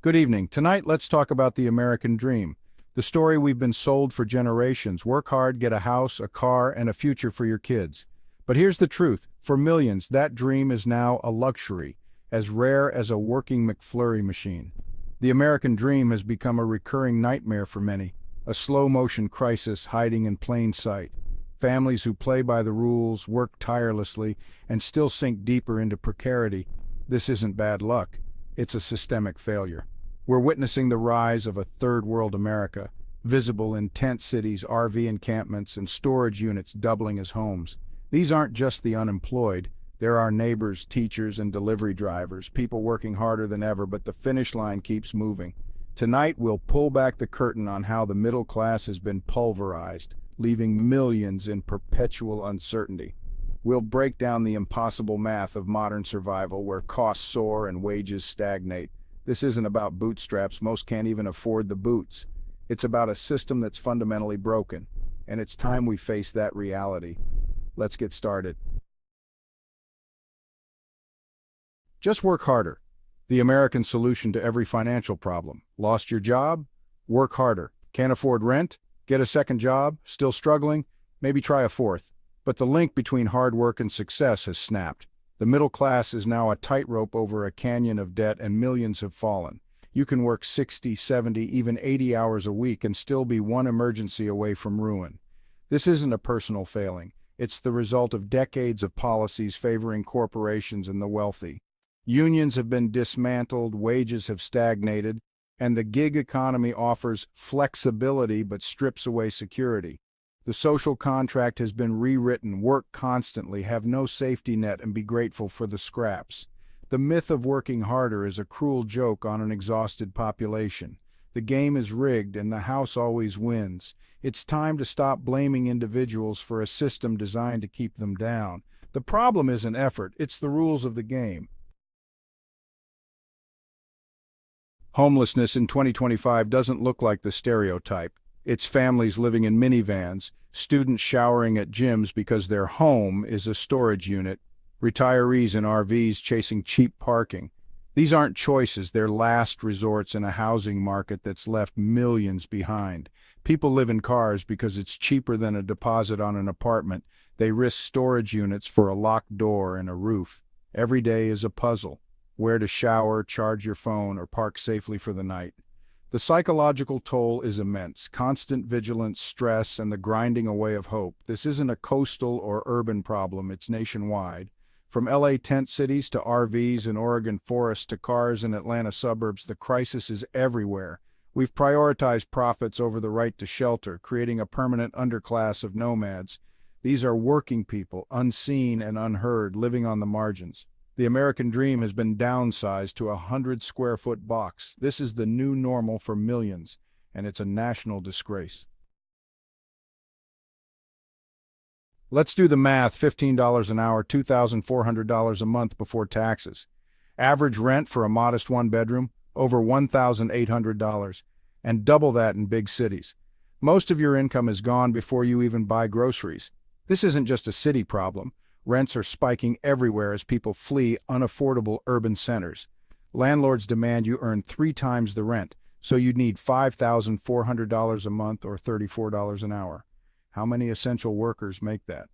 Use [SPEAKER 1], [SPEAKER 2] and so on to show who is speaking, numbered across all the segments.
[SPEAKER 1] Good evening. Tonight, let's talk about the American dream. The story we've been sold for generations. Work hard, get a house, a car, and a future for your kids. But here's the truth. For millions, that dream is now a luxury, as rare as a working McFlurry machine. The American dream has become a recurring nightmare for many, a slow-motion crisis hiding in plain sight. Families who play by the rules, work tirelessly, and still sink deeper into precarity. This isn't bad luck. It's a systemic failure. We're witnessing the rise of a third-world America, visible in tent cities, RV encampments, and storage units doubling as homes. These aren't just the unemployed. There are neighbors, teachers, and delivery drivers, people working harder than ever, but the finish line keeps moving. Tonight, we'll pull back the curtain on how the middle class has been pulverized, leaving millions in perpetual uncertainty. We'll break down the impossible math of modern survival, where costs soar and wages stagnate. This isn't about bootstraps. Most can't even afford the boots. It's about a system that's fundamentally broken, and it's time we face that reality. Let's get started. Just work harder. The American solution to every financial problem. Lost your job? Work harder. Can't afford rent? Get a second job? Still struggling? Maybe try a fourth. But the link between hard work and success has snapped. The middle class is now a tightrope over a canyon of debt, and millions have fallen. You can work 60, 70, even 80 hours a week and still be one emergency away from ruin. This isn't a personal failing. It's the result of decades of policies favoring corporations and the wealthy. Unions have been dismantled, wages have stagnated, and the gig economy offers flexibility but strips away security. The social contract has been rewritten. Work constantly, have no safety net, and be grateful for the scraps. The myth of working harder is a cruel joke on an exhausted population. The game is rigged, and the house always wins. It's time to stop blaming individuals for a system designed to keep them down. The problem isn't effort, it's the rules of the game. Homelessness in 2025 doesn't look like the stereotype. It's families living in minivans, students showering at gyms because their home is a storage unit, retirees in RVs chasing cheap parking. These aren't choices, they're last resorts in a housing market that's left millions behind. People live in cars because it's cheaper than a deposit on an apartment. They risk storage units for a locked door and a roof. Every day is a puzzle. Where to shower, charge your phone, or park safely for the night. The psychological toll is immense. Constant vigilance, stress, and the grinding away of hope. This isn't a coastal or urban problem, it's nationwide. From LA tent cities to RVs in Oregon forests to cars in Atlanta suburbs, the crisis is everywhere. We've prioritized profits over the right to shelter, creating a permanent underclass of nomads. These are working people, unseen and unheard, living on the margins. The American dream has been downsized to a 100-square-foot box. This is the new normal for millions, and it's a national disgrace. Let's do the math. $15 an hour, $2,400 a month before taxes. Average rent for a modest one-bedroom, over $1,800, and double that in big cities. Most of your income is gone before you even buy groceries. This isn't just a city problem. Rents are spiking everywhere as people flee unaffordable urban centers. Landlords demand you earn 3 times the rent, so you'd need $5,400 a month or $34 an hour. How many essential workers make that?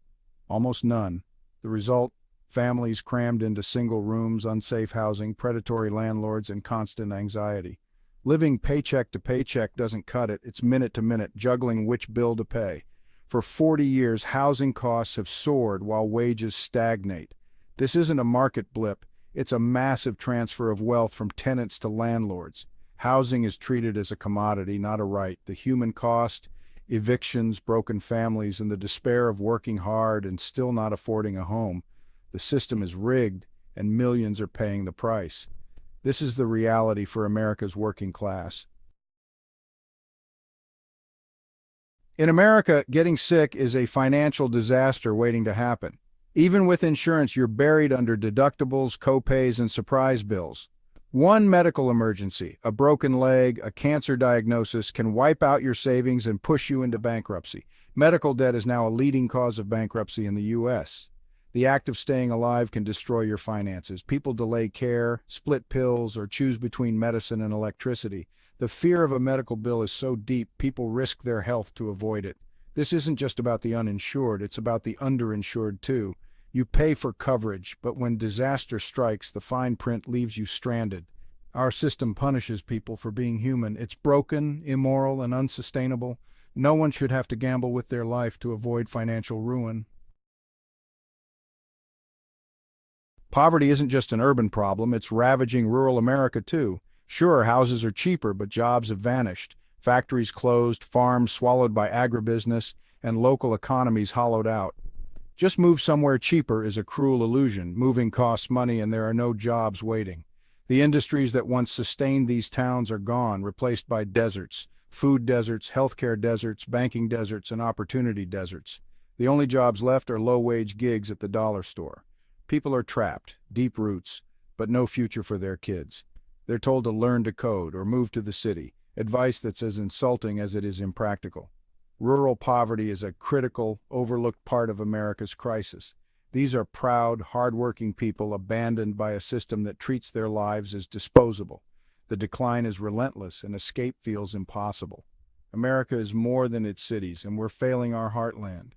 [SPEAKER 1] Almost none. The result? Families crammed into single rooms, unsafe housing, predatory landlords, and constant anxiety. Living paycheck to paycheck doesn't cut it. It's minute to minute, juggling which bill to pay. For 40 years, housing costs have soared while wages stagnate. This isn't a market blip, it's a massive transfer of wealth from tenants to landlords. Housing is treated as a commodity, not a right. The human cost, evictions, broken families, and the despair of working hard and still not affording a home. The system is rigged, and millions are paying the price. This is the reality for America's working class. In America, getting sick is a financial disaster waiting to happen. Even with insurance, you're buried under deductibles, co-pays, and surprise bills. One medical emergency, a broken leg, a cancer diagnosis, can wipe out your savings and push you into bankruptcy. Medical debt is now a leading cause of bankruptcy in the U.S. The act of staying alive can destroy your finances. People delay care, split pills, or choose between medicine and electricity. The fear of a medical bill is so deep, people risk their health to avoid it. This isn't just about the uninsured, it's about the underinsured too. You pay for coverage, but when disaster strikes, the fine print leaves you stranded. Our system punishes people for being human. It's broken, immoral, and unsustainable. No one should have to gamble with their life to avoid financial ruin. Poverty isn't just an urban problem, it's ravaging rural America too. Sure, houses are cheaper, but jobs have vanished. Factories closed, farms swallowed by agribusiness, and local economies hollowed out. Just move somewhere cheaper is a cruel illusion. Moving costs money and there are no jobs waiting. The industries that once sustained these towns are gone, replaced by deserts, food deserts, healthcare deserts, banking deserts, and opportunity deserts. The only jobs left are low-wage gigs at the dollar store. People are trapped, deep roots, but no future for their kids. They're told to learn to code or move to the city, advice that's as insulting as it is impractical. Rural poverty is a critical, overlooked part of America's crisis. These are proud, hard-working people abandoned by a system that treats their lives as disposable. The decline is relentless and escape feels impossible. America is more than its cities, and we're failing our heartland.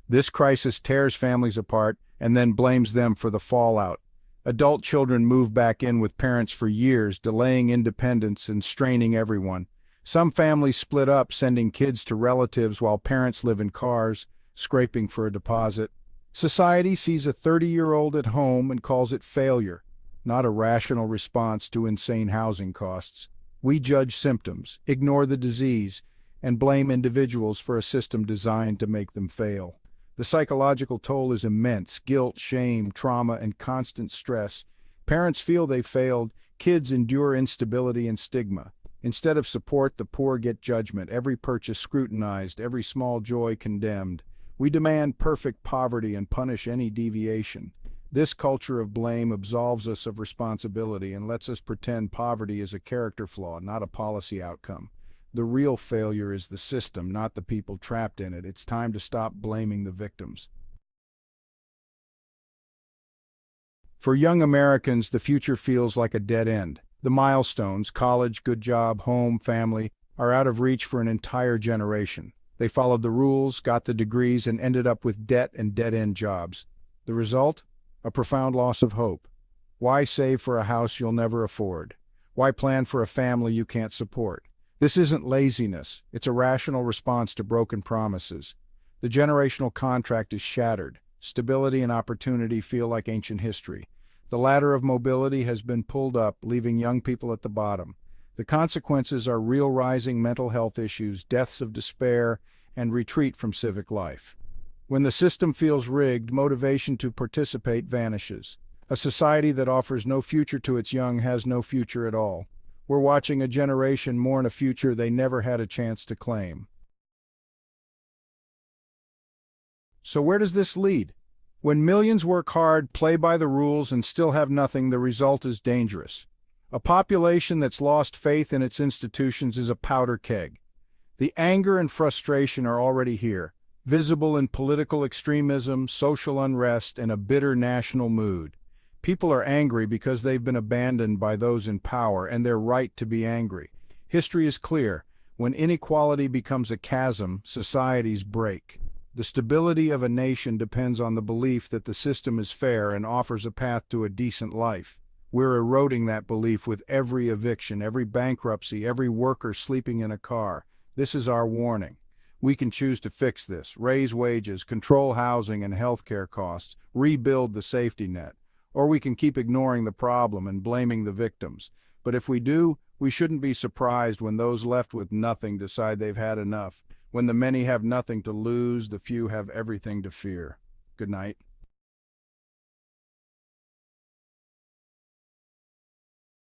[SPEAKER 1] This crisis tears families apart and then blames them for the fallout. Adult children move back in with parents for years, delaying independence and straining everyone. Some families split up, sending kids to relatives while parents live in cars, scraping for a deposit. Society sees a 30-year-old at home and calls it failure, not a rational response to insane housing costs. We judge symptoms, ignore the disease, and blame individuals for a system designed to make them fail. The psychological toll is immense: guilt, shame, trauma, and constant stress. Parents feel they failed, kids endure instability and stigma. Instead of support, the poor get judgment, every purchase scrutinized, every small joy condemned. We demand perfect poverty and punish any deviation. This culture of blame absolves us of responsibility and lets us pretend poverty is a character flaw, not a policy outcome. The real failure is the system, not the people trapped in it. It's time to stop blaming the victims. For young Americans, the future feels like a dead end. The milestones, college, good job, home, family, are out of reach for an entire generation. They followed the rules, got the degrees, and ended up with debt and dead-end jobs. The result? A profound loss of hope. Why save for a house you'll never afford? Why plan for a family you can't support? This isn't laziness, it's a rational response to broken promises. The generational contract is shattered. Stability and opportunity feel like ancient history. The ladder of mobility has been pulled up, leaving young people at the bottom. The consequences are real rising mental health issues, deaths of despair, and retreat from civic life. When the system feels rigged, motivation to participate vanishes. A society that offers no future to its young has no future at all. We're watching a generation mourn a future they never had a chance to claim. So where does this lead? When millions work hard, play by the rules, and still have nothing, the result is dangerous. A population that's lost faith in its institutions is a powder keg. The anger and frustration are already here, visible in political extremism, social unrest, and a bitter national mood. People are angry because they've been abandoned by those in power, and they're right to be angry. History is clear. When inequality becomes a chasm, societies break. The stability of a nation depends on the belief that the system is fair and offers a path to a decent life. We're eroding that belief with every eviction, every bankruptcy, every worker sleeping in a car. This is our warning. We can choose to fix this, raise wages, control housing and healthcare costs, rebuild the safety net. Or we can keep ignoring the problem and blaming the victims. But if we do, we shouldn't be surprised when those left with nothing decide they've had enough. When the many have nothing to lose, the few have everything to fear. Good night.